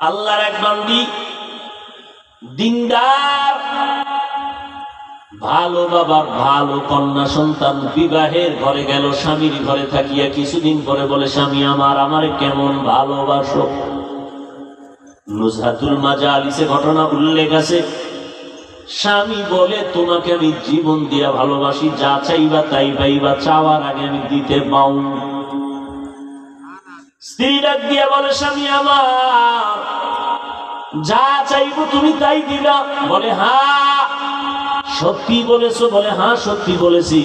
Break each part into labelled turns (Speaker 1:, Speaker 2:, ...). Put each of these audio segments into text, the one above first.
Speaker 1: আল্লাহর এক বান্দি দিনদার, ভালো বাবার ভালো কন্যা সন্তান, বিবাহের ঘরে গেল, স্বামীর ঘরে থাকিয়া কিছুদিন পরে বলে, স্বামী আমারে কেমন ভালোবাসো। নুজহাতুল মাজালিসে ঘটনা উল্লেখ আছে। স্বামী বলে, তোমাকে আমি জীবন দিয়া ভালোবাসি, যা চাইবা তাই পাইবা, চাওয়ার আগে আমি দিতে পাও। স্ত্রী ডাক দিয়া বলে, স্বামী আমার যা চাইবো তুমি তাই দিবা। বলে, হ্যাঁ সত্যি বলেছো? বলে, হ্যাঁ সত্যি বলেছি।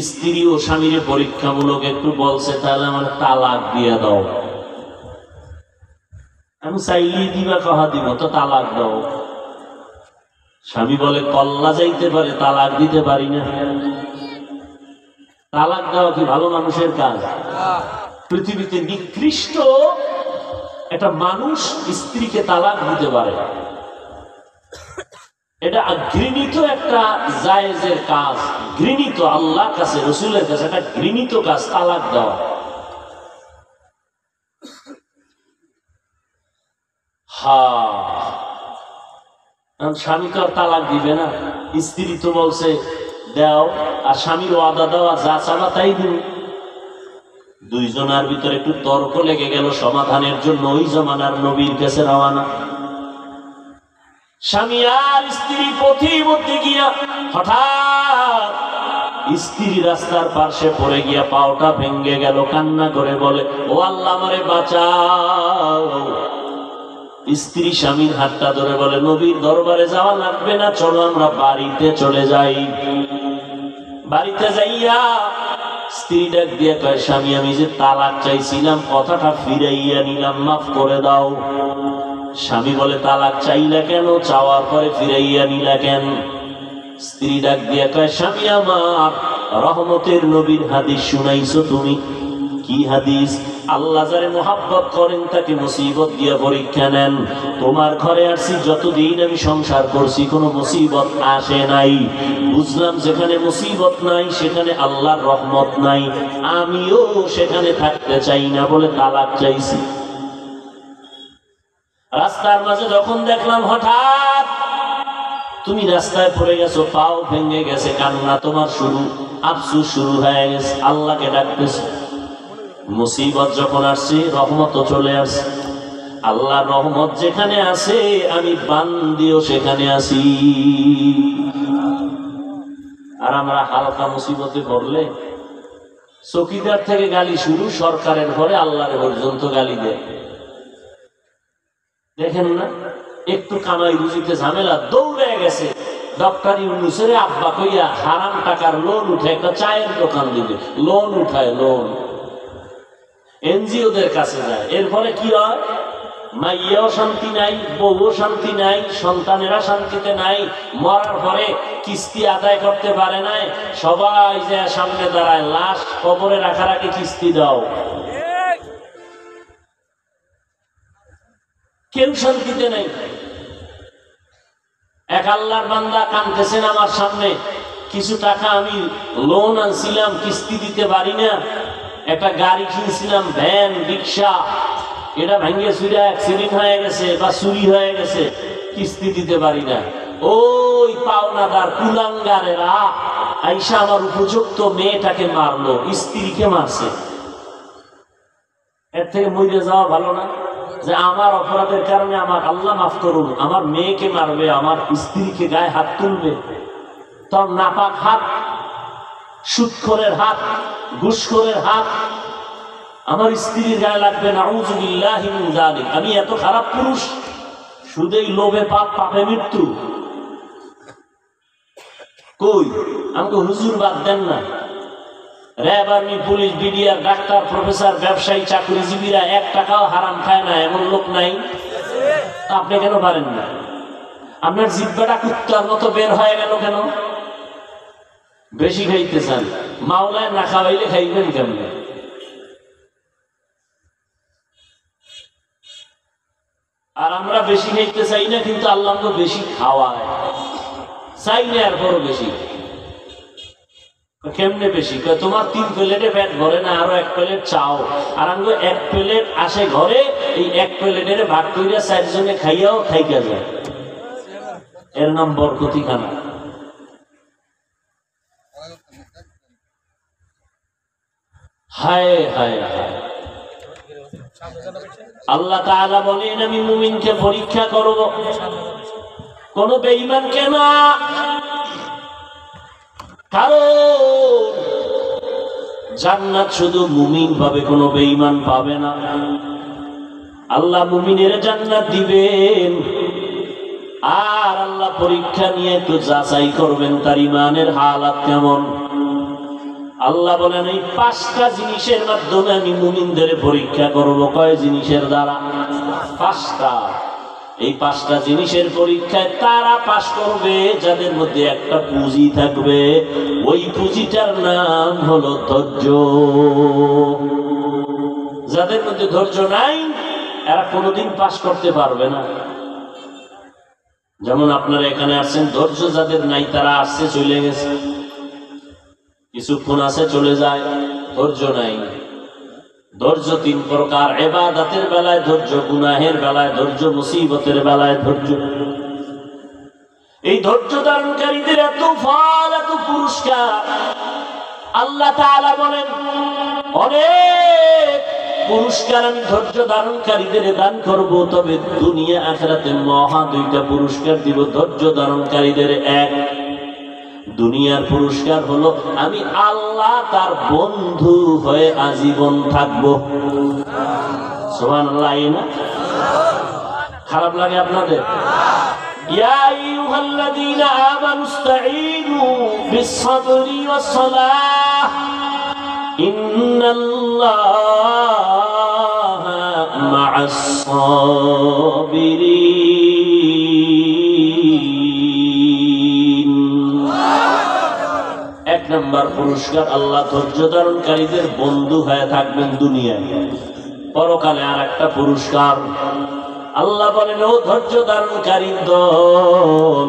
Speaker 1: স্ত্রী ও স্বামীর পরীক্ষামূলক একটু বলছে, তাহলে আমার তালাক দিয়ে দাও। আমি চাইলে দিবা, কহা দিব, তো তালাক দাও। স্বামী বলে, কল্লা যাইতে পারে, তালাক দিতে পারি না। তালাক দেওয়া কি ভালো মানুষের কাজ? পৃথিবীতে নিকৃষ্ট একটা মানুষ স্ত্রীকে তালাক দিতে পারে, এটা ঘৃণিত একটা জায়েজের কাজ, ঘৃণিত আল্লাহর কাছে, রসুলের কাছে একটা ঘৃণিত কাজ তালাক দেওয়া। স্বামী তো আর তালাক দিবে না, স্ত্রী তো বলছে দাও, আর স্বামীর ওয়াদা দেওয়া, যা চাবা তাই দিন। দুইজনের ভিতরে একটু তর্ক লেগে গেল, সমাধানের জন্য ওই জমানার নবীর কাছে রওনা। স্বামী আর স্ত্রী পথের মধ্যে গিয়া হঠাৎ স্ত্রী রাস্তার পাশে পড়ে গিয়া পাওটা ভেঙে গেল, কান্না করে বলে, ও আল্লাহ আমারে বাঁচাও। স্ত্রী স্বামীর হাতটা ধরে বলে, নবীর দরবারে যাওয়া লাগবে না, চলো আমরা বাড়িতে চলে যাই। বাড়িতে যাইয়া স্ত্রী ডাক দিয়ে কয়, স্বামী আমি যে তালাক চাইছিলাম, কথাটা ফিরাইয়া নিলাম, মাফ করে দাও। স্বামী বলে, তালাক চাইলা কেন? চাওয়ার পরে ফিরাইয়া নিলা কেন? স্ত্রী ডাক দিয়ে কয়, স্বামী আমার রহমতের নবীর হাদিস শুনাইছো তুমি। কি হাদিস? আল্লাহ যারে মোহাব্বত করেন তাকে মুসিবত দিয়ে পরীক্ষা নেন। তোমার ঘরে আসছি, যতদিন আমি সংসার করছি কোনো মুসিবত আসে নাই। বুঝলাম যেখানে মুসিবত নাই সেখানে আল্লাহর রহমত নাই, আমিও সেখানে থাকতে চাই না বলে তালাক চাইছি। রাস্তার মাঝে যখন দেখলাম হঠাৎ তুমি রাস্তায় পড়ে গেছো, পাও ভেঙে গেছে, কান্না তোমার শুরু, আফসোস শুরু হয়ে গেছে, আল্লাহকে ডাকতেছে। মুসিবত যখন আসছে, রহমত চলে আসছে। আল্লাহর রহমত যেখানে আছে, আমি বান্দিও সেখানে আছি। আর আমরা হালকা মুসিবতে পড়লে চৌকিদার থেকে গালি শুরু, সরকারের ঘরে আল্লাহর পর্যন্ত গালি দেয়। দেখেন না, একটু কামাই রুজিতে ঝামেলা, দৌড়ে গেছে ডক্টর ইউনূসের আব্বা কইয়া হারাম টাকার লোন উঠে একটা চায়ের দোকান দিবে, লোন উঠায়, লোন এনজিওদের কাছে যায়। এর ফলে কি হয়? মাইয়াও শান্তি নাই, বউও শান্তি নাই, সন্তানেরা শান্তিতে নাই। মরার পরে কিস্তি আদায় করতে পারে নাই, সবাই যে সামনে দাঁড়ায়, লাশ কবরে রাখার আগে কিস্তি দাও। কেউ শান্তিতে নেই। এক আল্লাহর বান্দা কাঁদতেছেন আমার সামনে, কিছু টাকা আমি লোন আনছিলাম, কিস্তি দিতে পারি না। একটা গাড়ি কিনছিলাম, ভ্যান, রিক্সা, এটা ভেঙে চুরে অ্যাক্সিডেন্ট হয়ে গেছে বা চুরি হয়ে গেছে, কিস্তি দিতে পারি না। ওই পাওনাদার কুলাঙ্গারেরা আইসা আমার উপযুক্ত মেয়েটাকে মারলো, স্ত্রীকে মারছে। এর থেকে মরে যাওয়া ভালো না? যে আমার অপরাধের কারণে আমার আল্লাহ মাফ করুন, আমার মেয়েকে মারবে, আমার স্ত্রীকে গায়ে হাত তুলবে। তোর নাপাক হাত, সুদখোরের হাত, ঘুষখোরের হাত আমার স্ত্রীর গায়ে লাগবে। নাউযু বিল্লাহি মিন যালিক। আমি এত খারাপ পুরুষ? সুদেই লোভে পাপ, পাপে মৃত্যু। কই আমাকে হুজুর বাদ দেন না? RAB, army, police, BDR, doctor, professor, ব্যবসায়ী, চাকরিজীবীরা এক টাকাও হারাম খায় না, এমন লোক নাই? আপনি কেন পারেন না? আপনার জিহ্বাটা কুত্তার মতো বের হয়ে গেল কেন? বেশি খাইতে চান, মাওলায় না খাওয়াইলে খাইবেন কেমনে? আর আমরা বেশি খাইতে চাই না, কিন্তু আল্লাহ তো বেশি খাওয়ায়, চাই না এরপরও বেশি। কেমনে বেশি? তোমার 3 প্লেটে পেট ভরে না, আরো 1 প্লেট চাও। আর আঙ্গ 1 প্লেট আসে ঘরে, এই 1 প্লেটের ভাগ কইরা 4 জনে খাইয়াও খাইকা যায়। এর নাম বরকতি খানা। হায় হায় হায়। আল্লাহ তাআলা বলেন আমি মুমিনকে পরীক্ষা করব, কোন বেঈমানকে না। কারণ জান্নাত শুধু মুমিন পাবে, কোন বেঈমান পাবে না। আল্লাহ মুমিনের জান্নাত দিবেন, আর আল্লাহ পরীক্ষা নিয়ে একটু যাচাই করবেন তার ইমানের হালাত কেমন। আল্লাহ বলেন এই 5টা জিনিসের মাধ্যমে আমি মুমিনদের পরীক্ষা করব। কয় জিনিসের দ্বারা? 5টা। এই 5টা জিনিসের পরীক্ষায় তারা পাশ করবে যাদের মধ্যে একটা পুঁজি থাকবে, ওই পুঁজিটার নাম হলো ধৈর্য। যাদের মধ্যে ধৈর্য নাই এরা কোনোদিন পাশ করতে পারবে না। যেমন আপনারা এখানে আসছেন, ধৈর্য যাদের নাই তারা আসছে চলে গেছে, কিছুক্ষণ আছে চলে যায়, ধৈর্য নাই। ধৈর্য 3 প্রকার, ইবাদতের বেলায় ধৈর্য, গুনাহের বেলায় ধৈর্য, মুসিবতের বেলায় ধৈর্য। এই ধৈর্য ধারণকারীদের এত ফল, এত পুরস্কার। আল্লাহ তাআলা বলেন অনেক পুরস্কার আমি ধৈর্য ধারণকারীদের দান করব, তবে দুনিয়া আখিরাতে মহা 2টা পুরস্কার দিব ধৈর্য ধারণকারীদের। এক, দুনিয়ার পুরস্কার হলো আমি আল্লাহ তার বন্ধু হয়ে আজীবন থাকবো। সুবহানাল্লাহ। না খারাপ লাগে আপনাদের? ইয়া আইয়ুহাল্লাযীনা আমানুস্তাঈনু বিস-সাবরি ওয়াস-সালাহ ইন্নাল্লাহা মা'আস-সাবিরিন। 1 নম্বর পুরস্কার, আল্লাহ ধৈর্য ধারণকারীদের বন্ধু হয়ে থাকবেন দুনিয়ায়। পরকালে আর একটা পুরস্কার, আল্লাহ বলেন ও ধৈর্য ধারণকারী দল,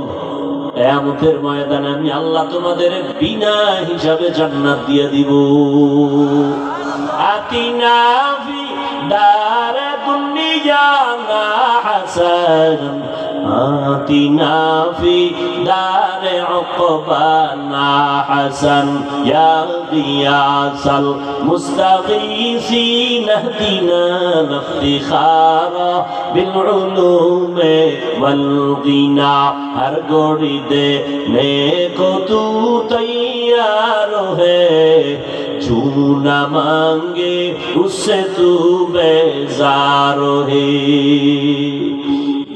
Speaker 1: কিয়ামতের ময়দানে আমি আল্লাহ তোমাদের বিনা হিসাবে জান্নাত দিয়ে দিব। আতিনা ফি দারে দুনিয়া না হাসান, আতিনা ফি দারে উকবানা হাসান, ইয়া গিয়াসাল মুস্তাগীসিন ইহদিনা ইফতিখারা বিল উলুমে ওয়াল গিনা। हर गोड़ी देने को तू तैयार है, जो न मांगे उससे तू बेजार है।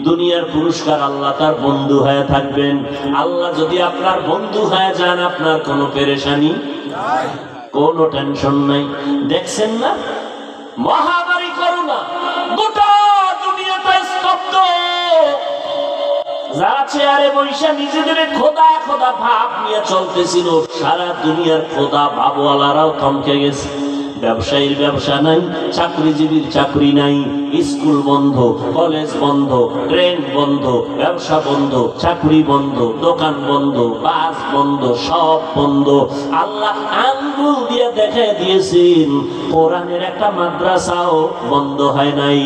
Speaker 1: দুনিয়ার পুরস্কার আল্লাহ তার বন্ধু হয়ে থাকবেন। আল্লাহ যদি আপনার বন্ধু হয়ে যান, আপনার কোনো পেরেশানি নাই, কোনো টেনশন নাই। দেখছেন না মহামারী করোনা, গোটা দুনিয়াটা স্তব্ধ। যারা চেয়ারে বৈশা নিজেদের খোদা খোদা ভাব নিয়ে চলতেছিল, সারা দুনিয়ার খোদা ভাবওয়ালারাও থমকে গেছে। ব্যবসায়ীর ব্যবসা নাই, চাকরিজীবীর চাকরি নাই, স্কুল বন্ধ, কলেজ বন্ধ, ট্রেন বন্ধ, ব্যবসা বন্ধ, চাকরি বন্ধ, দোকান বন্ধ, বাস বন্ধ, সব বন্ধ। আল্লাহ আঙ্গুল দিয়ে দেখে দিয়েছেন, কোরআনের একটা মাদ্রাসাও বন্ধ হয় নাই।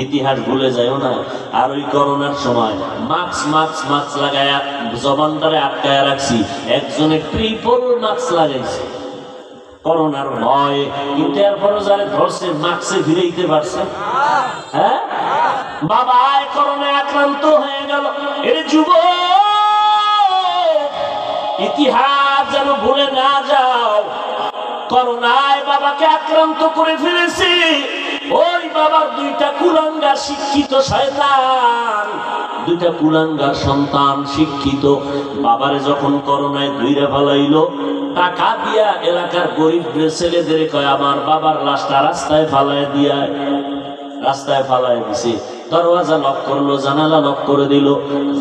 Speaker 1: ইতিহাস ভুলে যায়ও না। আর ওই করোনার সময় মাস্ক লাগায়া জবানটারে আটকায়া রাখছি, একজনে ট্রিপল মাস্ক লাগাইছে করোনার ভয়, কিন্তু এরপরও যারা ধরছে মাস্কে ফিরাইতে পারছে। হ্যাঁ বাবা করোনায় আক্রান্ত হয়ে গেল। এর যুব ইতিহাস যেন ভুলে না যাও, করোনায় বাবাকে আক্রান্ত করে ফেলেছে। ওই বাবার 2টা কুলাঙ্গার শিক্ষিত শয়তান, 2টা কুলাঙ্গার সন্তান শিক্ষিত বাবারে যখন করোনায় ধুইরা ফেলাইলো, টাকা দিয়া এলাকার গরিব ছেলেদের কয় আমার বাবার লাশটা রাস্তায় ফালায় দিছে। দরওয়াজা লক করলো, জানালা লক করে দিল।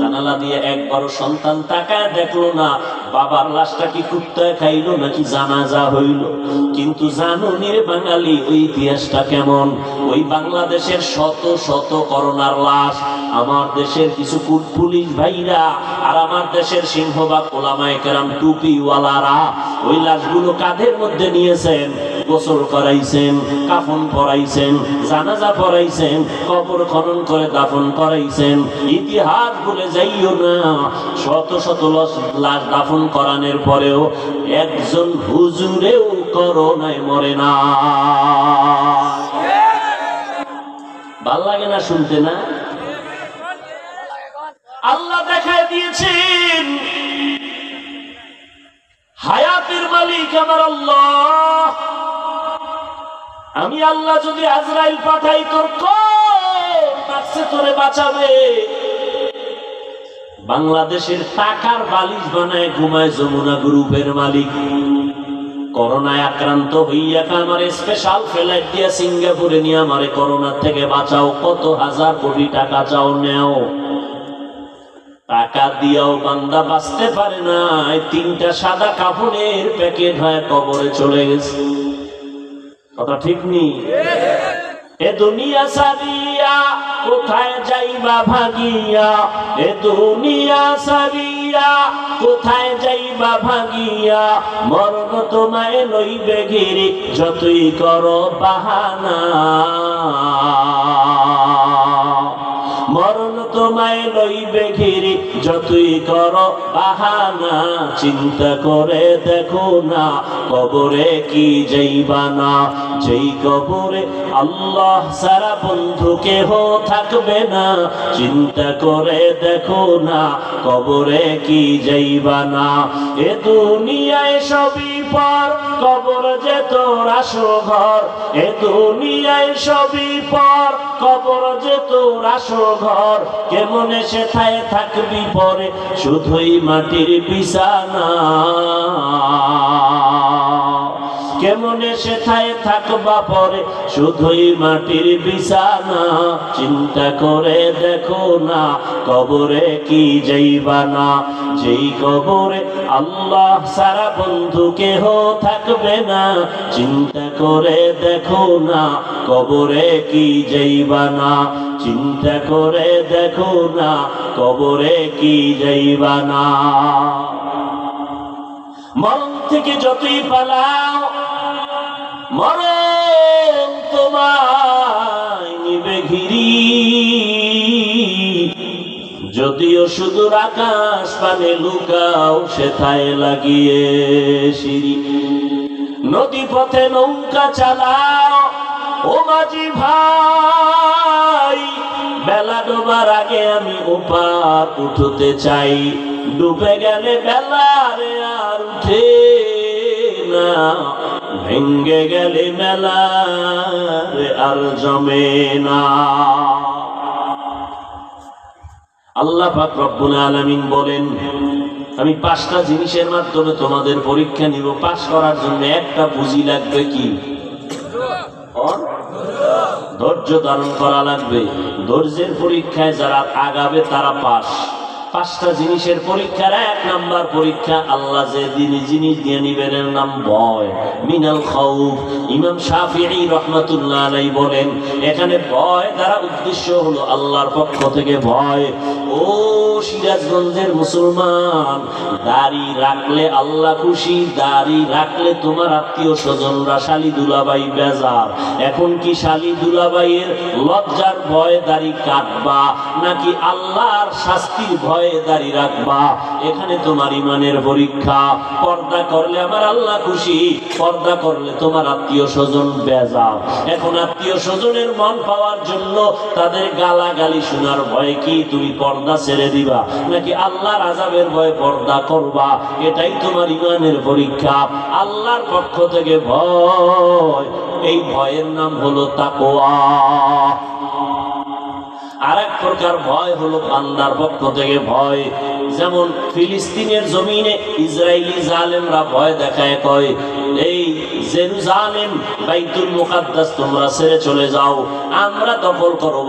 Speaker 1: জানালা দিয়ে একবারও সন্তান তাকায় দেখলো না বাবার লাশটা কি কুত্তায় খাইলো নাকি জানাজা হইল। কিন্তু জানো নি রে বাঙালি, ওই ইতিহাসটা কেমন? ওই বাংলাদেশের শত শত করোনার লাশ আমার দেশের কিছু পুলিশ ভাইরা আর আমার দেশের সিংহবাগ ওলামায়ে কেরাম টুপিওয়ালারা ওই লাশগুলো কাঁধের মধ্যে নিয়েছেন, গোসল করাইছেন, কাফন পরাইছেন, জানাজা পরাইছেন, কবর খনন করে দাফন করাইছেন। ইতিহাস ভুলে যাইও না, শত শত লাশ দাফন করানোর পরেও একজন হুজুরেও করোনায় মরে না। ভাল লাগে না শুনতে? না, আল্লাহ দেখায় দিয়েছেন হায়াতের মালিক আমার আল্লাহ। আমি আল্লাহ যদি আজরাইল পাঠাই তোর কাছে তোরে বাঁচাবে। বাংলাদেশের টাকার বালিশ বানায় ঘুমায় যমুনা গ্রুপের মালিক। করোনায় আক্রান্ত হইয়া আমার স্পেশাল ফ্লাইট দিয়া সিঙ্গাপুরে নিয়ে আমারে করোনা থেকে বাঁচাও। কত হাজার কোটি টাকা চাও, নেও। টাকা দিয়াও বান্দা বাঁচতে পারে না। 3টা সাদা কাপড়ের প্যাকেট হয়ে কবরে চলে গেছে। কথা ঠিক নেই? এ দুনিয়া সারিয়া কোথায় যাইবা ভাগিয়া, এ দুনিয়া সারিয়া কোথায় যাইবা ভাগিয়া, মরণ তোমায় লইবে ঘিরে যতই করো বাহানা। মরণ তোমায় লইবে ঘিরে যতই করো বাহানা। চিন্তা করে দেখো না কবরে কি যাইবা না, যেই কবরে আল্লাহ সারা বন্ধু কেহ থাকবে না। চিন্তা করে দেখো না কবরে কি যাইবা না। এ দুনিয়ায় সবই পর, কবর যে তোর আসো ঘর। এ দুনিয়ায় সবই পর, কবর যে তোর আসো ঘর। কেমনে সেথায় থাকবি পরে শুধুই মাটির বিছানা। কেমনে সেথায় থাকবা পরে শুধুই মাটির বিছানা। চিন্তা করে দেখো না কবরে কি যাইবা না, যেই কবরে আল্লাহ সারা বন্ধু কেহ থাকবে না। চিন্তা করে দেখো না কবরে কি যাইবা না, চিন্তা করে দেখো না কবরে কি যাইবা না। মরণ থেকে যতই পালাও, মরণ তোমায় নিবে ঘিরি। যদিও সুদূর আকাশ পানে লুকাও, সেথায় লাগিয়ে সিঁড়ি। নদী পথে নৌকা চালাও ও মাঝি ভাই, বেলা ডোবার আগে আমি ওপার উঠতে চাই। ডুবে গেলে বেলারে আর উঠে না, ভেঙ্গে গেলে মেলারে আর জমে না। আল্লাহ পাক রব্বুল আলামিন বলেন, আমি 5টা জিনিসের মাধ্যমে তোমাদের পরীক্ষা নিব। পাস করার জন্য একটা পুঁজি লাগবে, কি? ধৈর্য ধারণ করা লাগবে। ধৈর্যের পরীক্ষায় যারা আগাবে তারা পাস। 5টা জিনিসের পরীক্ষার 1 নাম্বার পরীক্ষা আল্লাহ যে জিনিস দিয়ে নিবেন এর নাম ভয়, মিনাল খাউফ। ইমাম শাফিঈ রাহমাতুল্লাহ আলাইহি বলেন, এখানে ভয় দ্বারা উদ্দেশ্য হলো আল্লাহর পক্ষ থেকে ভয়। ও সিরাজগঞ্জের মুসলমান, দাড়ি রাখলে আল্লাহ খুশি, দাড়ি রাখলে তোমার আত্মীয় স্বজনরা শালি দুলাভাই বেজার। এখন কি শালি দুলাভাইয়ের লজ্জার ভয় দাড়ি কাটবা, নাকি আল্লাহর শাস্তির ভয়ে দাড়ি রাখবা? এখানে তোমার ইমানের পরীক্ষা। পর্দা করলে আমার আল্লাহ খুশি, পর্দা করলে তোমার আত্মীয় স্বজন বেজার। এখন আত্মীয় স্বজনের মন পাওয়ার জন্য তাদের গালাগালি শোনার ভয় কি তুমি পর্দা ছেড়ে দিবা, নাকি আল্লাহর আযাবের ভয়ে পর্দা করবা? এটাই তোমার ইমানের পরীক্ষা। আল্লাহর পক্ষ থেকে ভয়, এই ভয়ের নাম হলো তাকওয়া। আরেক প্রকার ভয় হলো বান্দার পক্ষ থেকে ভয়। যেমন ফিলিস্তিনের জমিনে ইসরায়েলি জালেমরা ভয় দেখায়, কয় এই জেরুজালেম বাইতুল মুকাদ্দাস তোমরা ছেড়ে চলে যাও, আমরা দখল করব।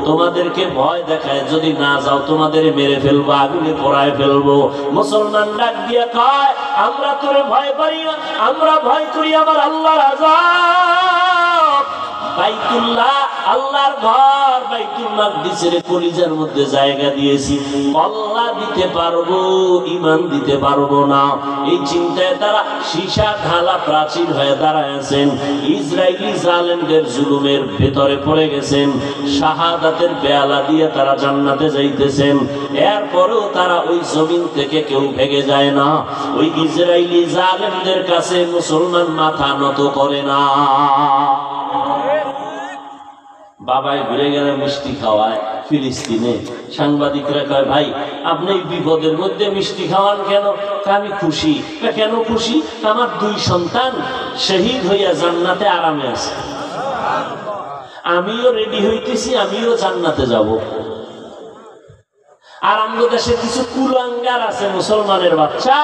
Speaker 1: তোমাদেরকে ভয় দেখায় যদি না যাও তোমাদের মেরে ফেলবো, আগুনে পোড়ায় ফেলবো। মুসলমান ডাক দিয়া কয়, আমরা তোরে ভয় পাই না, আমরা ভয় করি আমার আল্লাহর আযাব। বাইতুল্লাহ আল্লাহর ঘর, বাইতুল মাকদিসের কলিজার মধ্যে জায়গা দিয়েছি, আল্লাহ দিতে পারবো, ঈমান দিতে পারবো না। এই চিন্তায় তারা সীসা ঢালা প্রাচীর হয়ে দাঁড়ায় আছেন। ইসরায়েলি জালেমদের জুলুমের ভেতরে পড়ে গেছেন। শাহাদাতের পেয়ালা দিয়ে তারা জান্নাতে যাইতেছেন। এরপরেও তারা ওই জমিন থেকে কেউ ভেগে যায় না। ওই ইসরায়েলি জালেমদের কাছে মুসলমান মাথা নত করে না। বাবাই ঘুরে গেলে মিষ্টি খাওয়ায় ফিলিস্তিনে। সাংবাদিকরা কয়, ভাই আপনি বিপদের মধ্যে মিষ্টি খাওয়ান কেন? আমি খুশি। কেন খুশি? আমার 2 সন্তান শহীদ হইয়া জান্নাতে আরামে আছে, আমিও রেডি হইতেছি, আমিও জান্নাতে যাব। আর আমাদের দেশে কিছু কুলাঙ্গার আছে মুসলমানের বাচ্চা,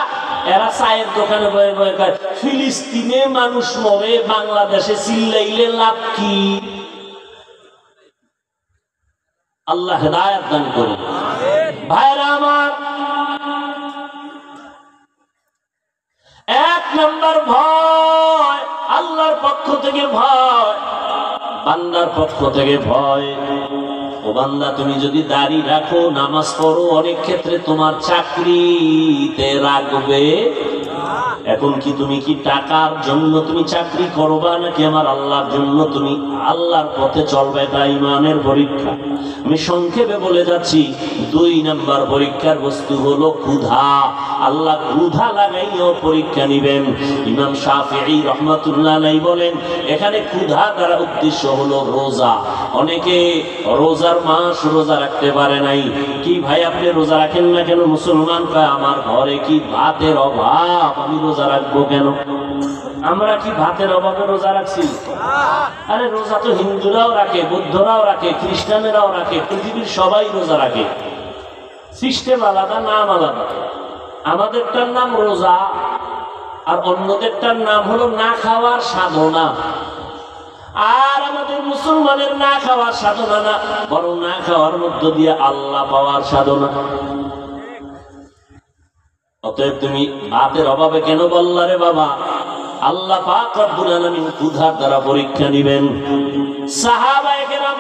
Speaker 1: এরা চায়ের দোকানে বয়ে বয়ে কয় ফিলিস্তিনে মানুষ মরে, বাংলাদেশে চিল্লাইলে লাভ কি? আল্লাহ হেদায়েত দান করুন। ভাইরা আমার, 1 নম্বর ভয় আল্লাহর পক্ষ থেকে ভয়, বান্দার পক্ষ থেকে ভয়। ও বান্দা, তুমি যদি দাড়ি রাখো, নামাজ পড়ো, অনেক ক্ষেত্রে তোমার চাকরিতে রাখবে। এখন কি তুমি কি টাকার জন্য তুমি চাকরি করবা, নাকি আমার আল্লাহর জন্য তুমি আল্লাহর পথে চলবে? এটা ঈমানের পরীক্ষা। আমি সংক্ষেপে বলে যাচ্ছি। 2 নম্বর পরীক্ষার বস্তু হলো ক্ষুধা। আল্লাহ ক্ষুধা লাগাইও পরীক্ষা নিবেন। ইমাম শাফিঈ রাহমাতুল্লাহ আলাইহি বলেন, এখানে ক্ষুধা দ্বারা উদ্দেশ্য হলো রোজা। অনেকে রোজার মাস রোজা রাখতে পারে নাই। কি ভাই আপনি রোজা রাখেন না কেন? মুসলমান কয়, আমার ঘরে কি ভাতের অভাব, আমি রোজা রাখবো কেন? আমরা কি ভাতের অভাবে রোজা রাখছি? আরে রোজা তো হিন্দুরাও রাখে, বৌদ্ধরাও রাখে, খ্রিস্টানেরাও রাখে, পৃথিবীর সবাই রোজা রাখে। সিস্টেম আলাদা, নাম আলাদা। আমাদেরটার নাম রোজা, আর অন্যদেরটার নাম হলো না খাওয়ার সাধনা। আর আমাদের মুসলমানের না খাওয়ার সাধনা না, বরং না খাওয়ার মধ্য দিয়ে আল্লাহ পাওয়ার সাধনা। অতএব তুমি ভাতের অভাবে কেন বললা রে বাবা? আল্লাহ পাক রব্বুল আলামিন ক্ষুধার দ্বারা পরীক্ষা নিবেন। সাহাবায়ে কেরাম,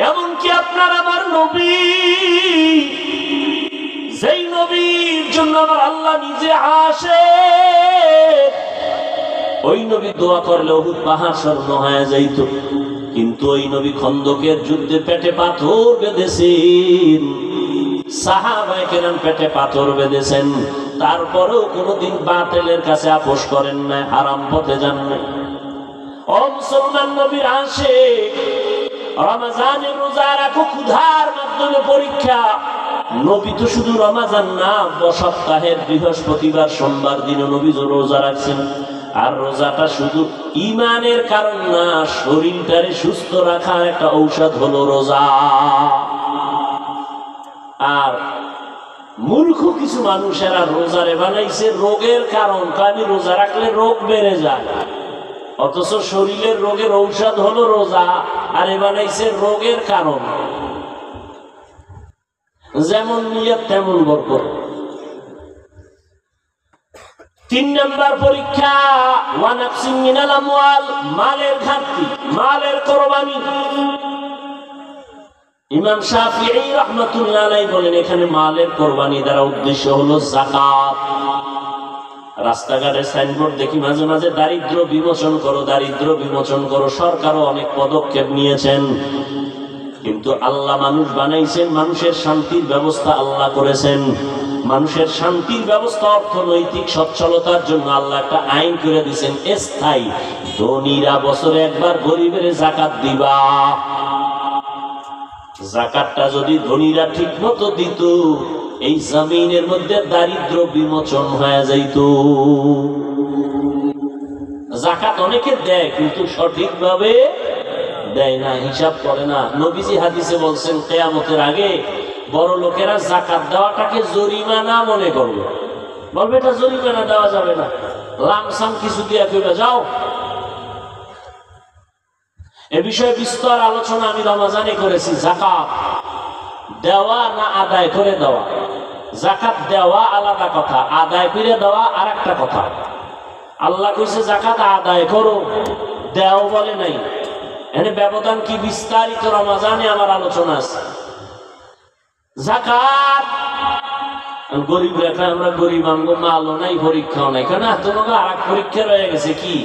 Speaker 1: এমনকি আপনার আমার নবী, যেই নবীর জন্য আমার আল্লাহ নিজে আসে, ওই নবী দোয়া করলে উহুদ পাহাড় স্বর্ণ হয়ে যাইত। কিন্তু ওই নবী খন্দকের যুদ্ধে পেটে পাথর বেঁধেছেন। সাহাবায়ে কেরাম পেটে পাথর বেঁধেছেন, তারপরেও কোনদিন বাতিলের কাছে আপোষ করেন না, হারাম পথে যান না। ও মুসলমান, নবীর আশিক, রমজানের রোজা রাখো ক্ষুধার মাধ্যমে পরীক্ষা। নবী তো শুধু রমজান না, সপ্তাহের বৃহস্পতিবার সোমবার দিনও নবী রোজা রাখছেন। আর রোজাটা শুধু ঈমানের কারণ না, শরীরটারে সুস্থ রাখার একটা ঔষধ হলো রোজা। আর মূর্খ কিছু মানুষেরা রোজারে বানাইছে রোগের কারণ। আমি রোজা রাখলে রোগ বেড়ে যায়, অথচ শরীরের রোগের ঔষধ হলো রোজা, আর এ বানাইছে রোগের কারণ। যেমন নিয়ত তেমন বরকত। 3 নম্বর পরীক্ষা, ওয়া নাকসিম মিনাল আমওয়াল, মালের ঘাটতি, মালের কোরবানি। ইমাম শাফিঈ রাহমাতুল্লাহ আলাইহি বলেন, এখানে মালের কোরবানি দ্বারা উদ্দেশ্য হলো যাকাত। রাস্তাঘাটে সাইনবোর্ড দেখি মাঝে মাঝে, দারিদ্র বিমোচন করো, দারিদ্র বিমোচন করো। সরকারও অনেক পদক্ষেপ নিয়েছেন, কিন্তু আল্লাহ মানুষ বানাইছেন, মানুষের শান্তির ব্যবস্থা আল্লাহ করেছেন। মানুষের শান্তির ব্যবস্থা, অর্থনৈতিক সচ্ছলতার জন্য আল্লাহ একটা আইন করে দিয়েছেন স্থায়ী। ধনীরা বছরে একবার গরিবের যাকাত দিবা। যাকাতটা যদি ধনীরা ঠিক মতো দিত, এই জমিনের মধ্যে দারিদ্র বিমোচন হয়ে যাইত। যাকাত অনেকে দেয়, কিন্তু সঠিকভাবে দেয় না, হিসাব করে না। নবীজি হাদিসে বলছেন, কিয়ামতের আগে বড় লোকেরা যাকাত দেওয়াটাকে জরিমানা মনে করবে, বলবে এটা জরিমানা দেওয়া যাবে না। লামসাম কিছু দিয়ে কইবা, যাও এ বিষয়ে বিস্তর আলোচনা আমি রমজানে করেছি। যাকাত দেওয়া না আদায় করে দেওয়া, যাকাত দেওয়া আলাদা কথা, আদায় করে দেওয়া আর একটা কথা। আল্লাহ কইছে যাকাত আদায় করো, দেও বলে নাই। এনে ব্যবধান কি বিস্তারিত রমজানে আমার আলোচনা আছে। যাকাত গরিব রেখা, আমরা গরিব, আমগো মালও নাই, পরীক্ষাও নাই। কেন তোমাকে আর এক পরীক্ষা রয়ে গেছে কি?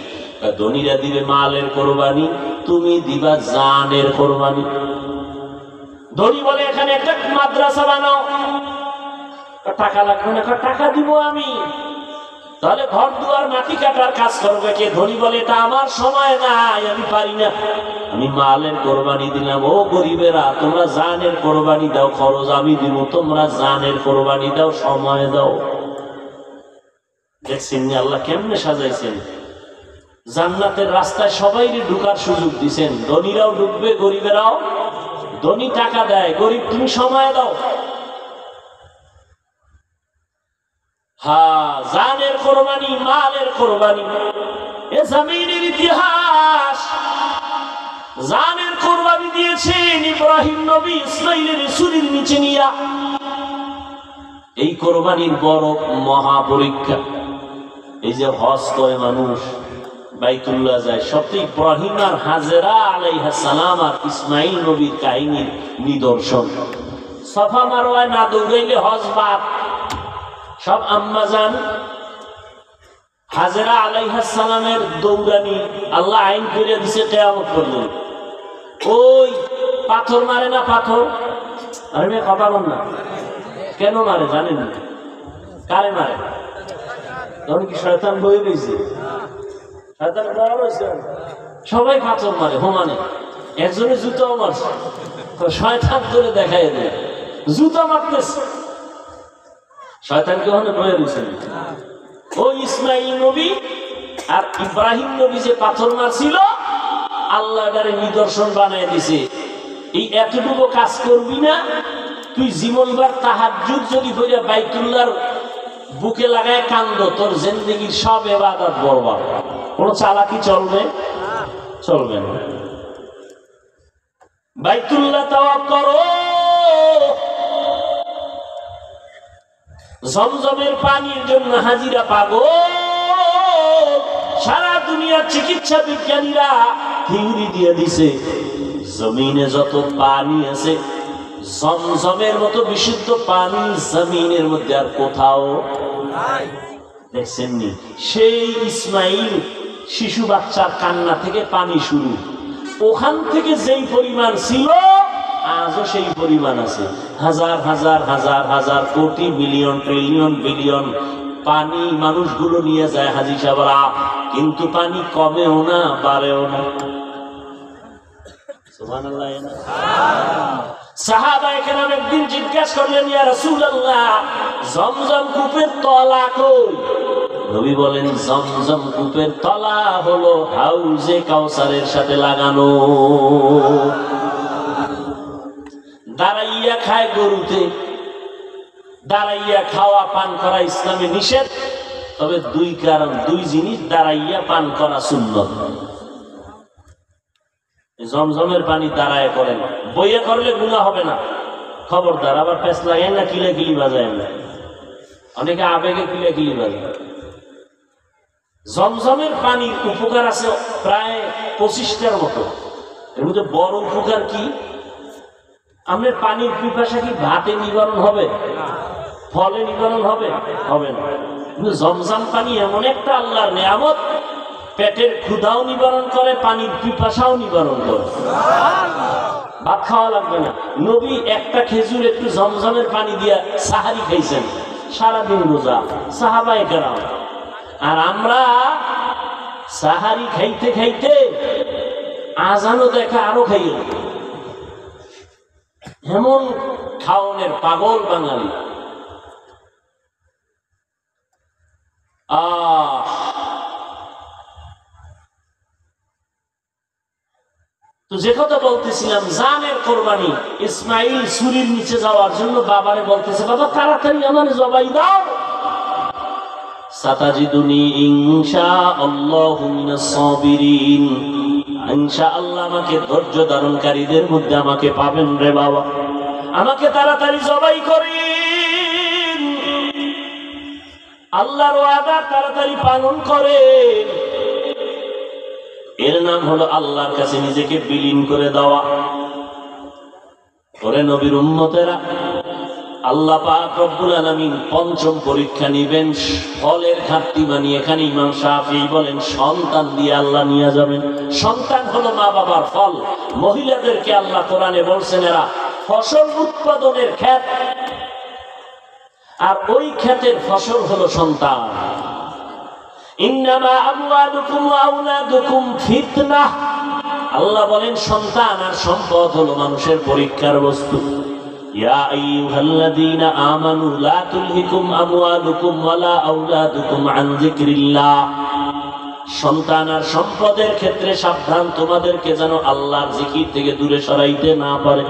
Speaker 1: ধনীরা দিবে মালের কোরবানি, তুমি দিবা জানের কোরবানি। ধনী বলে এখানে একটা মাদ্রাসা বানাও, টাকা লাগবে না, টাকা দিব আমি। তাহলে ঘর দুয়ার মাটি কাটার কাজ করবে কে? ধনী বলে এটা আমার সময় নাই, আমি পারি না, আমি মালের কোরবানি দিলাম। ও গরিবেরা, তোমরা জানের কোরবানি দাও, খরচ আমি দিব, তোমরা জানের কোরবানি দাও, সময় দাও। দেখছেন আল্লাহ কেমনে সাজাইছেন? জান্নাতের রাস্তায় সবাই ঢুকার সুযোগ দিচ্ছেন। ধনীরাও ঢুকবে, গরিবেরাও। ধনী টাকা দেয়, গরিব তুমি সময় দাও। হ্যাঁ, জানের কোরবানি, মালের কোরবানি, এ জমিনের ইতিহাস। জানের কোরবানি দিয়েছেন ইব্রাহিম নবী ইসমাইলের চুরির নিচে নিয়া। এই কোরবানির বড় মহা পরীক্ষা। এই যে হজ করে মানুষ, বাইতুল্লাহ যায়, সবচেয়ে ইব্রাহিম আর হাজেরা আলাইহিস সালাম আর ইসমাইল নবীর কাহিনীর নিদর্শন। সাফা মারওয়ায় না দৌড়াইলে হজ বাদ। সব আম্মা জান হাজেরা আলাইহিস সালামের দৌড়ানি আল্লাহ আইন করে দিছে কিয়ামত পর্যন্ত। ওই পাথর মারে না, পাথর আরে মেয়ে কথা বল না, কেন মারে জানেন না? কারে মারে? তখন কি শয়তান বয়ে গেছে? শয়তান বড় হয়েছে, সবাই পাথর মারে হোমানে। একজনে জুতাও মারছে, শয়তান ধরে দেখাই দেয় জুতা মারতেছে। শয়তানকে ওখানে বয়ে রয়েছে। ওই ইসমাইল নবী আর ইব্রাহিম নবী যে পাথর মারছিল, আল্লাহ এটারে নিদর্শন বানায় দিছে। এই এতটুকু কাজ করবি না, তুই জীবনবার তাহাজ্জুদ যদি করে বাইতুল্লাহর বুকে লাগায় কান্দ, তোর জিন্দেগির সব ইবাদত বরবাদ। কোনো চালাকি চলবে? চলবে না। বাইতুল্লাহ তাওয়াফ করো, জমজমের পানির জন্য হাজিরা পাগল। সারা দুনিয়ার চিকিৎসা বিজ্ঞানীরা থিওরি দিয়ে দিছে, জমিনে যত পানি আছে, জমজমের মতো বিশুদ্ধ পানি জমিনের মধ্যে আর কোথাও নাই। দেখছেননি? সেই ইসমাইল শিশু বাচ্চার কান্না থেকে পানি শুরু, ওখান থেকে যেই পরিমাণ ছিল আজও সেই পরিমাণ আছে। হাজার হাজার হাজার হাজার কোটি মিলিয়ন ট্রিলিয়ন বিলিয়ন পানি মানুষগুলো নিয়ে যায় হাজি সাহেবরা, কিন্তু পানি কমেও না, বাড়েও না। সুবহানাল্লাহ। সাহাবায়ে কেরাম একদিন জিজ্ঞাসা করলেন, ইয়া রাসূলুল্লাহ, জমজম কূপের তলা কই? নবী বলেন, জমজম কূপের তলা হলো হাউজে কাউসারের সাথে লাগানো। দাঁড়াইয়া খায় গরুতে, দাঁড়াইয়া খাওয়া পান করা ইসলামে নিষেধ। তবে দুই কারণ, দুই জিনিস দাঁড়াইয়া পান করা সুন্নত। জমজমের পানি দাঁড়ায় করেন, বইয়া করলে গুনাহ হবে না, খবরদার। আবার প্যাঁচ লাগে না, কিলে কিলি বাজায় না, অনেকে আবেগে কিলে কিলি বাজায়। জমজমের পানির উপকার আছে প্রায় 25টার মতো। এর মধ্যে বড় উপকার কি? আমাদের পানির পিপাসা কি ভাতে নিবারণ হবে? ফলে নিবারণ হবে? হবে না। কিন্তু জমজম পানি এমন একটা আল্লাহর নিয়ামত, পেটের ক্ষুধাও নিবারণ করে, পানির পিপাসাও নিবারণ করে। ভাত খাওয়া লাগবে না। নবী একটা খেজুর একটু জমজমের পানি দিয়া সাহারি খাইছেন, সারাদিন রোজা সাহাবায়ে কেরাম। আর আমরা সাহারি খাইতে খাইতে আজানও দেখা আরো খাইয়ে, এমন খাওয়ানোর পাগল বাঙালি। তো যে কথা বলতেছিলাম, জানের কোরবানি। ইসমাইল ছুরির নিচে যাওয়ার জন্য বাবারে বলতেছে, বাবা তাড়াতাড়ি আমার জবাই দাও। সাতাজিদুনি ইনশাআল্লাহু মিনাস সাবিরিন। ইনশাআল্লাহ আমাকে ধৈর্য ধারণকারীদের মধ্যে আমাকে পাবেন রে বাবা। আমাকে তাড়াতাড়ি জবাই করেন, আল্লাহর ওয়াদা তাড়াতাড়ি পালন করেন। এর নাম হলো আল্লাহর কাছে নিজেকে বিলীন করে দেওয়া। ওরে নবীর উম্মতেরা, আল্লাহ পাক রব্বুল আলামিন পঞ্চম পরীক্ষা নিবেন ফলের ঘাটতি মানিয়ে। এখানে ইমাম শাফিঈ বলেন সন্তান দিয়ে আল্লাহ নিয়ে যাবেন। সন্তান হলো মা বাবার ফল। মহিলাদেরকে আল্লাহ কোরআনে বলছেন এরা ফসল উৎপাদনের ক্ষেত, আর ওই ক্ষেতের ফসল হলো সন্তান। ইন্নামা আমওয়ালুকুম ওয়া আওলাদুকুম ফিতনাহ। আল্লাহ বলেন সন্তান আর সম্পদ হলো মানুষের পরীক্ষার বস্তু। ইয়া আইয়ুহাল্লাযীনা আমানু লা তুলহিকুম আমওয়ালুকুম ওয়ালা আওলাদুকুম আন যিকরিল্লাহ। সন্তান আর সম্পদের ক্ষেত্রে সাবধান, তোমাদেরকে যেন আল্লাহর জিকির থেকে দূরে সরাইতে না পারে।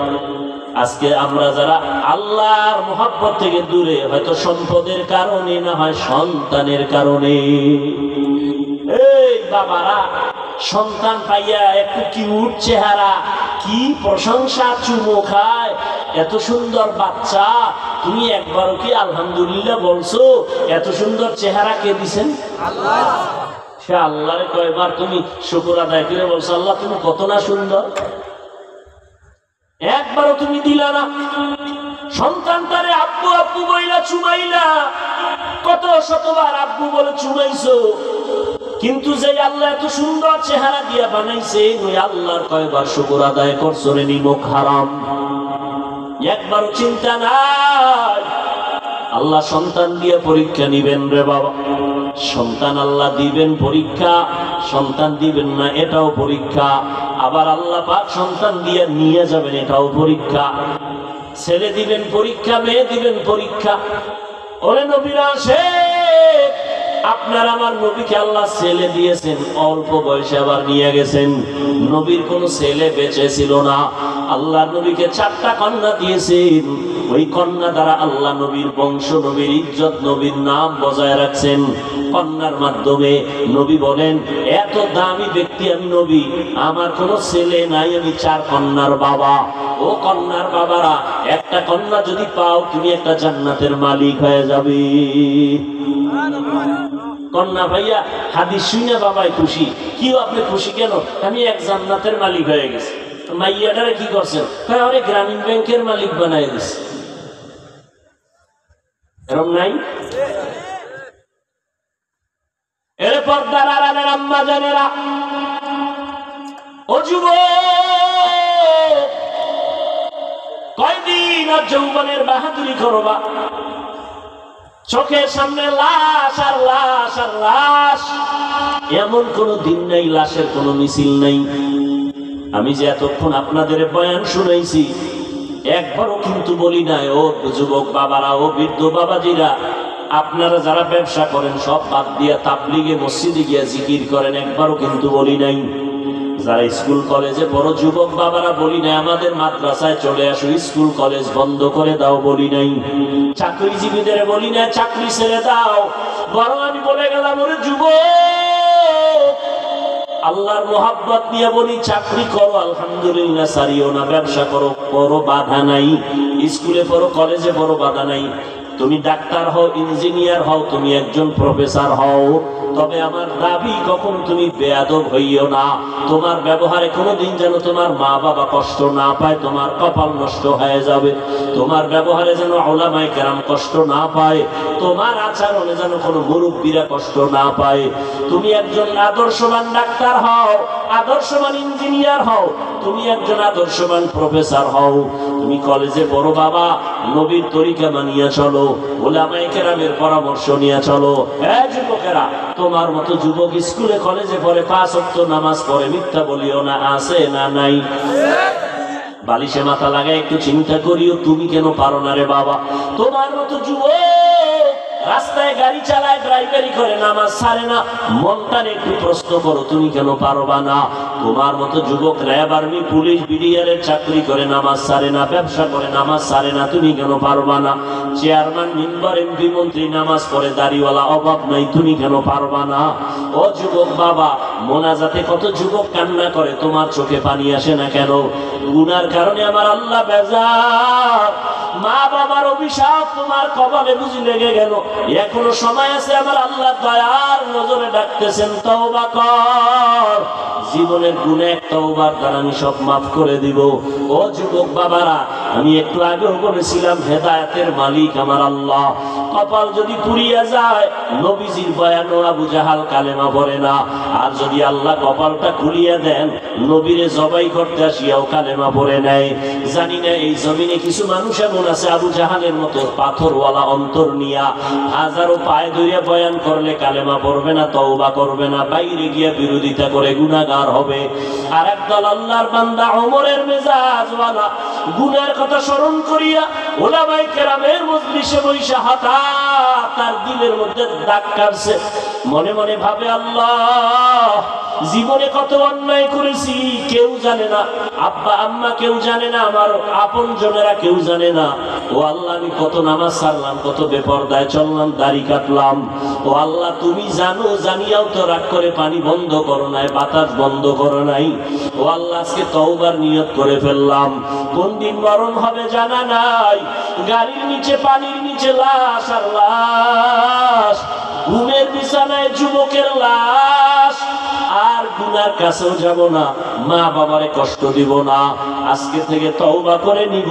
Speaker 1: আজকে আমরা যারা আল্লাহর মহব্বত থেকে দূরে, হয়তো সম্পদের কারণে, না হয় সন্তানের কারণে। এই বাবারা, সন্তান পাইয়া একটু কিউট চেহারা, কি প্রশংসা, চুমো খায়, এত সুন্দর বাচ্চা, তুমি একবারও কি আলহামদুলিল্লাহ বলছো? এত সুন্দর চেহারা কে দিছেন? আল্লাহ। সে আল্লাহরে কয়বার তুমি শুকর আদায় করে বলছো, আল্লাহ তুমি কত না সুন্দর? একবারও তুমি দিলা না। সন্তান তারে আব্বু আব্বু বইলা চুমাইলা, কত শতবার আব্বু বলে চুমাইছো, কিন্তু যে আল্লাহ এত সুন্দর চেহারা দিয়া বানাইছে, ওই আল্লাহর কয়বার শুকর আদায় করছো রে নিমক হারাম? একবারও চিন্তা নাই। আল্লাহ সন্তান দিয়ে পরীক্ষা নিবেন রে বাবা। সন্তান আল্লাহ দিবেন পরীক্ষা, সন্তান দিবেন না এটাও পরীক্ষা। আবার আল্লাহ পাক সন্তান দিয়ে নিয়ে যাবেন, এটাও পরীক্ষা। ছেলে দিবেন পরীক্ষা, মেয়ে দিবেন পরীক্ষা। ওরে নবীরা আসে, আপনার আমার নবীকে আল্লাহ ছেলে দিয়েছেন, অল্প বয়সে আবার নিয়ে গেছেন। নবীর কোন ছেলে বেঁচে ছিল না, আল্লাহ নবীকে 4টা কন্যা দিয়েছেন। ওই কন্যা দ্বারা আল্লাহ নবীর বংশ, নবীর ইজ্জত, নবীর নাম বজায় রাখছেন। কন্যার মাধ্যমে নবী বলেন, এত দামি ব্যক্তি আমি নবী, আমার কোনো ছেলে নাই, আমি 4 কন্যার বাবা। ও কন্যার বাবারা, একটা কন্যা যদি পাও, তুমি একটা জান্নাতের মালিক হয়ে যাবে। কন্যা ভাইয়া হাদিস শুনে বাবাই খুশি। কি আপনি খুশি কেন? আমি এক জান্নাতের মালিক হয়ে গেছি। মাইয়াটারে কি করছেন? অনেক গ্রামীণ ব্যাংকের মালিক বানাই দিছে। এরকম নাই? এরপর দাঁড়ালেন আম্মা জানেরা, ও যুবক, কয়দিন আর যৌবনের বাহাদুরি করবা? চোখের সামনে লাশ আর লাশ আর লাশ, এমন কোন দিন নাই লাশের কোনো মিছিল নাই। আমি যে এতক্ষণ আপনাদের বয়ান শুনাইছি, একবারও কিন্তু বলি নাই ও যুবক বাবারা, ও বৃদ্ধ বাবাজিরা, আপনারা যারা ব্যবসা করেন সব বাদ দিয়া তাবলিগে মসজিদে গিয়া জিকির করেন, একবারও কিন্তু বলি নাই। যারা স্কুল কলেজে বড় যুবক বাবারা, বলি নাই আমাদের মাদ্রাসায় চলে আসো, স্কুল কলেজ বন্ধ করে দাও, বলি নাই। চাকরিজীবীদের বলি নাই চাকরি ছেড়ে দাও, বরং আমি বলে গেলাম, ওরে যুবক, আল্লাহর মোহাব্বত নিয়ে বলি, চাকরি করো আলহামদুলিল্লাহ, সারিও না। ব্যবসা করো, বড় বাধা নাই। স্কুলে পড়ো, কলেজে বড় বাধা নাই। তুমি ডাক্তার হও, ইঞ্জিনিয়ার হও, তুমি একজন প্রফেসর হও, তবে আমার দাবি কখনো তুমি বেয়াদব হইও না। তোমার ব্যবহারে কোনোদিন যেন তোমার মা বাবা কষ্ট না পায়, তোমার কপাল নষ্ট হয়ে যাবে। তোমার ব্যবহারে যেন উলামায়ে কেরাম কষ্ট না পায়, তোমার আচরণে যেন কোনো মুরব্বীরা কষ্ট না পায়। তুমি একজন আদর্শবান ডাক্তার হও, আদর্শবান ইঞ্জিনিয়ার হও, তুমি একজন আদর্শবান প্রফেসর হও। তুমি কলেজে বড় বাবা, নবীর তরিকা মানিয়া চলো, উলামায়ে কেরামের পরামর্শ নিয়ে চলো। এই যুবকেরা, তোমার মতো যুবক স্কুলে কলেজে পড়ে, 5 ওয়াক্ত নামাজ পড়ে, মিথ্যা বলিও না, আছে না নাই? বালিশে মাথা লাগায় একটু চিন্তা করিও, তুমি কেন পারো না রে বাবা? তোমার মতো যুবক রাস্তায় গাড়ি চালায়, ড্রাইভারি করে, নামাজ ছাড়ে না, মনটারে একটু প্রশ্ন করো, তুমি কেন পারবা না? তোমার মতো যুবক র্যাব, আর্মি, পুলিশ, বিডিআরের চাকরি করে, নামাজ ছাড়ে না, ব্যবসা করে, নামাজ ছাড়ে না, তুমি কেন পারবা না? চেয়ারম্যান, মেম্বার, এমপি, মন্ত্রী নামাজ পড়ে, দাড়িওয়ালা, অভাব নাই, তুমি কেন পারবা না? ও যুবক বাবা, মোনাজাতে কত যুবক কান্না করে, তোমার চোখে পানি আসে না কেন? গুনার কারণে আমার আল্লাহ বেজার। মা বাবার অভিশাপ তোমার কপালে বুঝি লেগে গেল, এখনো সময় আছে, আমার আল্লাহ দয়ার নজরে ডাকতেছেন, তওবা কর। জীবনের গুনাহ তওবার দ্বারা আমি সব মাফ করে দিব। ও যুবক বাবারা, আমি একটু আগেও বলেছিলাম হেদায়েতের মালিক আমার আল্লাহ। কপাল যদি পুড়িয়া যায়, নবীজির বয়ান আবু জাহাল কালেমা পড়ে না। আর যদি আল্লাহ কপালটা খুলিয়া দেন, নবীরে জবাই করতে আসিয়াও কালেমা পড়ে নেয়। জানি না এই জমিনে কিছু মানুষ এমন আছে আবু জাহালের মতো পাথরওয়ালা অন্তর নিয়া হাজারো পায়ে ধরিয়া বয়ান করলে কালেমা পড়বে না, তওবা করবে না, বাইরে গিয়া বিরোধিতা করে গুনাহগার হবে। আর একদল আল্লাহর বান্দা ওমরের মেজাজওয়ালা গুনার কথা স্মরণ করিয়া উলামায়ে কেরামের মজলিসে বইসা হঠাৎ তার দিলের মধ্যে দাগ কাটছে, মনে মনে ভাবে আল্লাহ জীবনে কত অন্যায় করেছি, কেউ জানে না, আব্বা আম্মা কেউ জানে না, আমার আপন জনেরা কেউ জানে না। ও আল্লাহ, আমি কত নামাজ ছাড়লাম, কত বেপরদায় চললাম, দাড়ি কাটলাম। ও আল্লাহ, তুমি জানো, জানিয়াও তো রাগ করে পানি বন্ধ করো নাই, বাতাস বন্ধ করো নাই। ও আল্লাহ, আজকে তওবার নিয়ত করে ফেললাম। কোন দিন মরণ হবে জানা নাই, গাড়ির নিচে পানির নিচে লাশ আর লাশ, ঘুমের বিছানায় যুবকের লাশ। আর গুনার কাছেও যাব না, মা বাবারে কষ্ট দিব না, আজকে থেকে তওবা করে নিব।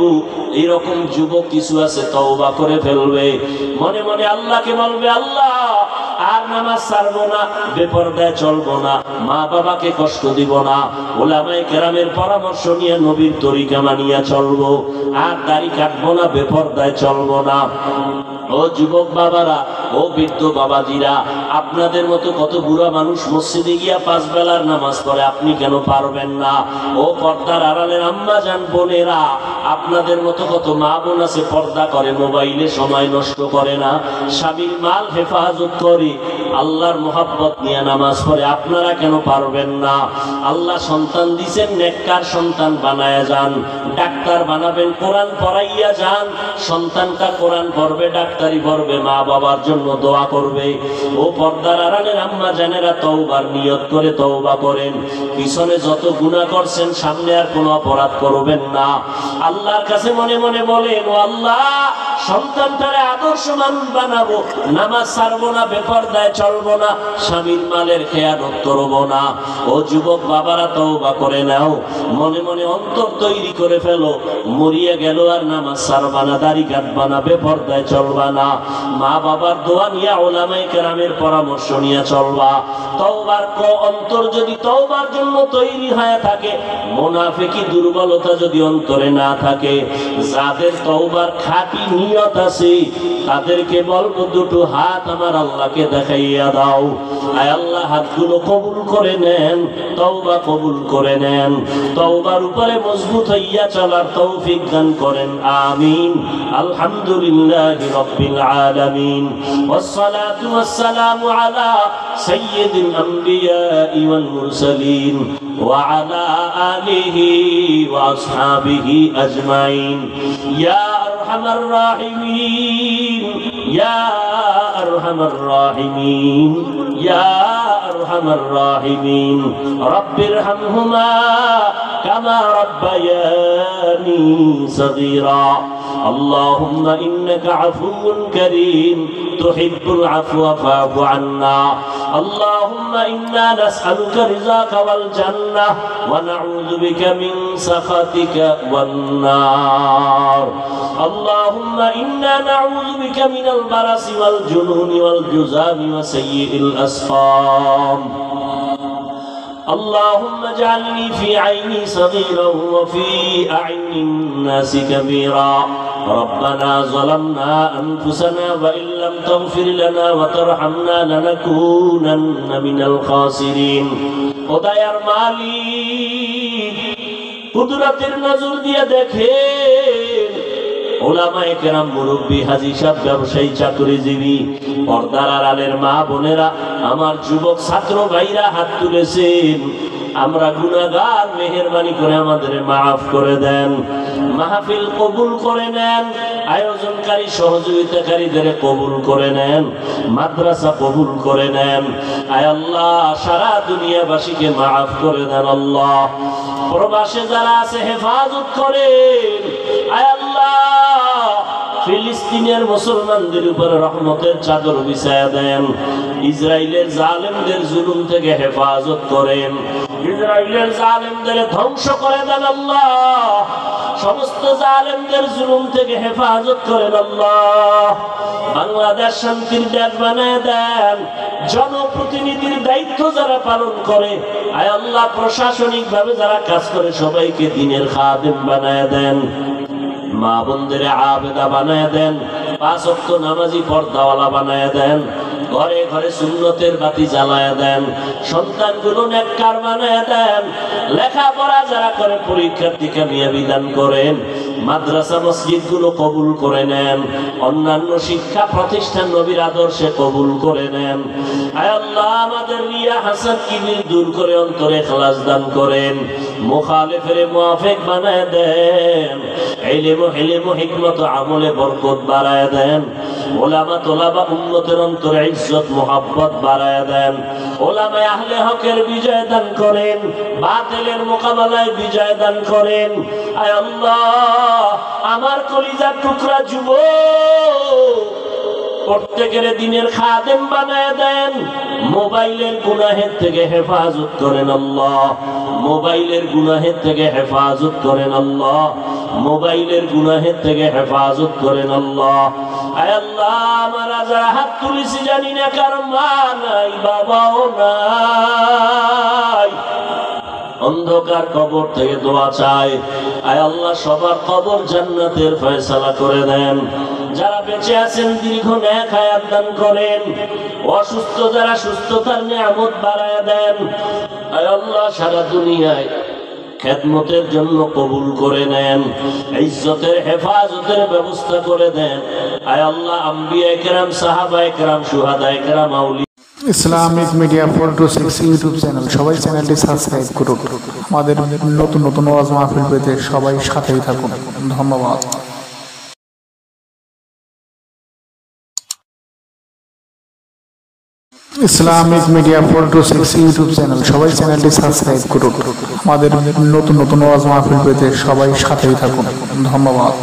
Speaker 1: এরকম যুবক কিছু আছে তওবা করে ফেলবে, মনে মনে আল্লাহকে বলবে আল্লাহ আর নামাজ ছাড়বো না, বেপরদায় চলবো না, মা বাবাকে কষ্ট দিব না, উলামায়ে কেরামের পরামর্শ নিয়ে নবীর তরিকা মানিয়া চলবো, আর দাড়ি কাটবো না, বেপরদায় চলবো না। ও যুবক বাবারা, ও বৃদ্ধ বাবাজিরা, আপনাদের মতো কত বুড়া মানুষ মসজিদে গিয়া 5 বেলার নামাজ পড়ে, আপনি কেন পারবেন না? ও পর্দার আড়ালের আম্মা জান বোনেরা, আপনাদের মতো কত মা বোন আছে পর্দা করে, মোবাইলে সময় নষ্ট করে না, স্বামীর মাল হেফাজত করে, আল্লাহর মোহাব্বত নিয়ে নামাজ পড়ে, আপনারা কেন পারবেন না? আল্লাহ সন্তান দিছেন, নেককার সন্তান বানায়া যান, ডাক্তার বানাবেন, কোরআন পড়াইয়া যান, সন্তানটা কোরআন পড়বে, ডাক্তারি পড়বে, মা বাবার জন্য দোয়া করবে। ও পর্দার আড়ালের আম্মা জানেরা, তওবার নিয়ত করে তওবা করেন। পিছনে যত গুনাহ করছেন, সামনে আর কোনো অপরাধ করবেন না। আল্লাহর কাছে মনে মনে বলেন, ও আল্লাহ, সন্তানটারে আদর্শ মানুষ বানাবো, নামাজ ছাড়বো না, বেপরদায় চলবো না, স্বামীর মালের খেয়ানত করবো না। ও যুবক বাবারা, তওবা করে নাও, মনে মনে অন্তর তৈরি করে ফেলো, মরিয়া গেল আর নামাজ ছাড়বা না, দাড়ি কাটবা না, বেপরদায় চলবা না, মা বাবার দোয়া নিয়ে, উলামায়ে কেরামের পরামর্শ নিয়ে চলবা। তওবার অন্তর যদি তওবার জন্য তৈরি হয়ে থাকে, মুনাফিকি দুর্বলতা যদি অন্তরে না থাকে, যাদের তওবার খাঁটি নিয়ত আছে, তাদেরকে বলবো দুটো হাত আমার আল্লাহকে দেখাইয়া দাও। আয় আল্লাহ, হাতগুলো কবুল করে নেন, তওবা কবুল করে নেন, তওবার উপরে মজবুত হইয়া চলার তৌফিক দান করেন, আমিন। আলহামদুলিল্লাহি রাব্বিল আলামিন, ওয়াসসালাতু ওয়াসসালামু আলা সাইয়্যিদিল আমবিয়াই ওয়াল মুরসালিন ওয়া আলা আলিহি ওয়া আসহাবিহি আজমাইন। ইয়া আরহামার রাহিমিন, ইয়া আরহামার রাহিমিন, ইয়া আরহামার রাহিমিন, রাব্বিরহামহুমা কামা রাব্বায়ানি সগীরা। اللهم إنك عفو كريم تحب العفو فاعف عنا. اللهم إنا نسألك رضاك والجنة ونعوذ بك من سخطك والنار. اللهم إنا نعوذ بك من البرص والجنون والجذام وسيء الأسقام. اللهم اجعلني في عيني صغيرا وفي أعين الناس كبيرا. ربنا ظلمنا أنفسنا وإن لم تغفر لنا وترحمنا لنكونن من الخاسرين. খোদায়ার মালিক, কুদরতের নজর দিয়ে দেখেন, উলামায়ে কেরাম, মুরব্বী, হাজী সাহেব, ব্যবসায়ী, চাকরিজীবী, পর্দার আড়ালের মা বোনেরা, আমার যুবক ছাত্র ভাইরা হাত তুলেছেন। আমরা গুনাহগার, মেহেরবানি করে আমাদের মাফ করে দেন। মাহফিল কবুল করে নেন, আয়োজনকারী সহযোগিতাকারীদের কবুল করে নেন, মাদ্রাসা কবুল করে নেন। আয় আল্লাহ সারা দুনিয়াবাসীকে মাফ করে দেন আল্লাহ। প্রবাসে যারা আছে হেফাজত করেন। আয় আল্লাহ ফিলিস্তিনের মুসলমানদের উপরে রহমতের চাদর বিছায়া দেন। ইসরায়েলের জালেমদের জুলুম থেকে হেফাজত করেন। ইসরায়েলের জালেমদের ধ্বংস করে দেন আল্লাহ। সমস্ত জালেমদের জুলুম থেকে হেফাজত করেন আল্লাহ। বাংলাদেশ শান্তির দেশ বানায় দেন। জনপ্রতিনিধির দায়িত্ব যারা পালন করে, আয় আল্লাহ প্রশাসনিক ভাবে যারা কাজ করে সবাইকে দ্বীনের খাদেম বানায় দেন। মা বোনদের আবেদা বানায় দেন। 5 ওয়াক্ত নামাজি পর্দাওয়ালা বানায় দেন। ঘরে ঘরে সুন্নতের বাতি জ্বালায় দেন। সন্তানগুলো নেককার বানায় দেন। লেখাপড়া যারা করে পরীক্ষার্থীকে নিয়ে বিধান করেন। মাদ্রাসা মসজিদগুলো কবুল করে নেন। অন্যান্য শিক্ষা প্রতিষ্ঠান নবীর আদর্শে কবুল করে নেন। আয় আল্লাহ আমাদের রিয়া হাসাদ কিবির দূর করে অন্তরে ইখলাস দান করেন। মুখালিফের মুআফিক বানায় দেন। ইলম হিকমত আমলে বরকত বাড়ায় দেন। ওলামা তোলাবা উম্মতের অন্তরে ইজ্জত মুহাব্বত বাড়ায় দেন। ওলামা আহলে হকের বিজয় দান করেন। বাতিলের মোকাবেলায় বিজয় দান করেন। আয় আল্লাহ আমার কলিজার টুকরা যুবক প্রত্যেকের দ্বীনের খাদেম বানায় দেন। মোবাইলের গুনাহের থেকে হেফাজত করেন আল্লাহ। মোবাইলের গুনাহের থেকে হেফাজত করেন আল্লাহ। মোবাইলের গুনাহের থেকে হেফাজত করেন আল্লাহ। আয় আল্লাহ আমরা যারা হাত তুলেছি জানি না কার মা নাই বাবাও নাই, অন্ধকার কবর থেকে দোয়া চাই। আয় আল্লাহ সবার কবর জান্নাতের ফয়সালা করে দেন। যারা বেঁচে আছেন দীর্ঘ নেক হায়াত দান করেন। অসুস্থ যারা সুস্থতার নিয়ামত বাড়ায় দেন। আয় আল্লাহ সারা দুনিয়ায় খেদমতের জন্য কবুল করে নেন। ইজ্জতের হেফাজতের ব্যবস্থা করে দেন। আয় আল্লাহ আম্বিয়া কেরাম, সাহাবা কেরাম, শুহাদা কেরাম, আউলিয়া
Speaker 2: ইসলামিক মিডিয়া 426 ইউটিউব চ্যানেল, সবাই চ্যানেলটি সাবস্ক্রাইব করুন। আমাদের নতুন নতুন ওয়াজ মাহফিল পেতে সবাই সাথেই থাকুন। ধন্যবাদ। ইসলামিক মিডিয়া 426 ইউটিউব চ্যানেল, সবাই চ্যানেলটি সাবস্ক্রাইব করুন। আমাদের নতুন নতুন ওয়াজ মাহফিল পেতে সবাই সাথেই থাকুন। ধন্যবাদ।